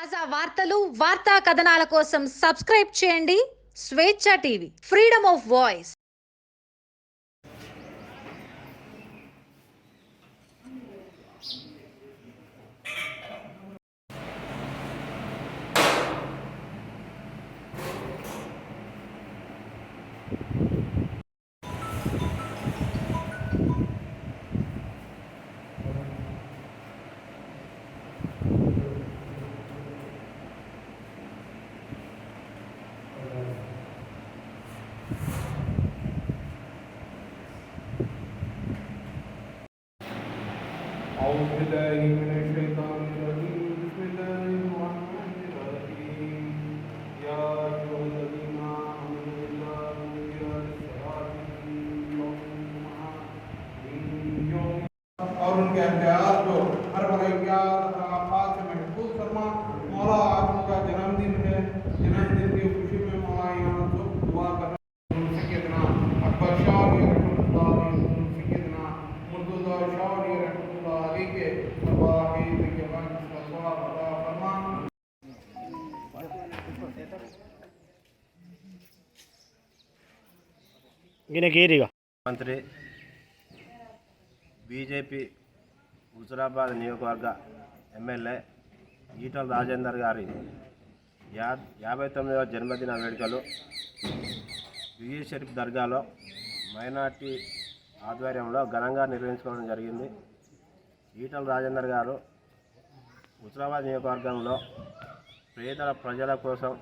తాజా వార్తలు వార్తా కథనాల కోసం సబ్స్క్రైబ్ చేయండి స్వేచ్ఛ టీవీ ఫ్రీడమ్ ఆఫ్ వాయిస్. أعوذ بالله من الشيطان الرجيم بسم الله الرحمن الرحيم يا أيها الذين آمنوا إذا نودي للصلاة من يوم الجمعة और उनके अहतियात को हर बरैयात आफात से महफूज फरमा। मौला आज उनका जन्मदिन है, जन्मदिन की खुशी में मौला यहाँ सब दुआ कर सैयदना अकबर शाह सैयदना मुर्तज़ा शाह रहमतुल्लाह के अरवाह के बाद सवाब अता फरमा। మంత్రి బీజేపీ హుజురాబాద్ నియోజకవర్గ ఎమ్మెల్యే ఈటల రాజేందర్ గారి 59వ జన్మదిన వేడుకలు బిజీర్ షరీఫ్ దర్గాలో మైనార్టీ ఆధ్వర్యంలో ఘనంగా నిర్వహించుకోవడం జరిగింది. ఈటల రాజేందర్ గారు హుజురాబాద్ నియోజకవర్గంలో పేదల ప్రజల కోసం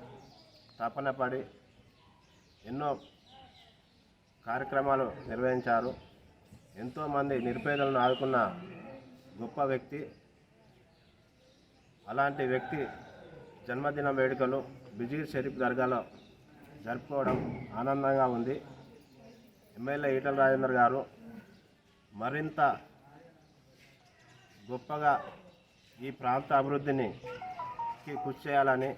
తపన పడి ఎన్నో కార్యక్రమాలు నిర్వహించారు. ఎంతోమంది నిరుపేదలను ఆదుకున్న గొప్ప వ్యక్తి. అలాంటి వ్యక్తి జన్మదిన వేడుకలు బిజీర్ షరీఫ్ దర్గాలో జరుపుకోవడం ఆనందంగా ఉంది. ఎమ్మెల్యే ఈటల రాజేందర్ గారు మరింత గొప్పగా ఈ ప్రాంత అభివృద్ధిని కృషి చేయాలని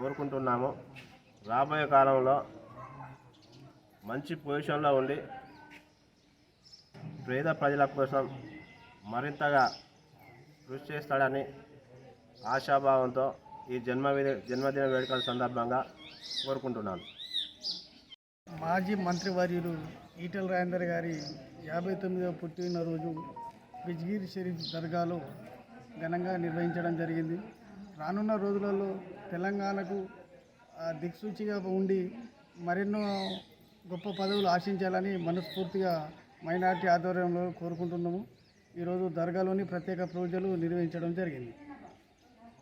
కోరుకుంటున్నాము. రాబోయే కాలంలో మంచి పొజిషన్లో ఉండి పేద ప్రజల కోసం మరింతగా కృషి చేస్తాడని ఆశాభావంతో ఈ జన్మదిన వేడుకల సందర్భంగా కోరుకుంటున్నాను. మాజీ మంత్రివర్యులు ఈటల రాజేందర్ గారి 59వ పుట్టినరోజు బిజ్గిర్ షరీఫ్ దర్గాలో ఘనంగా నిర్వహించడం జరిగింది. రానున్న రోజులలో తెలంగాణకు దిక్సూచిగా ఉండి మరెన్నో గొప్ప పదవులు ఆశించాలని మనస్ఫూర్తిగా మైనార్టీ ఆధ్వర్యంలో కోరుకుంటున్నాము. ఈరోజు దర్గాలోని ప్రత్యేక పూజలు నిర్వహించడం జరిగింది.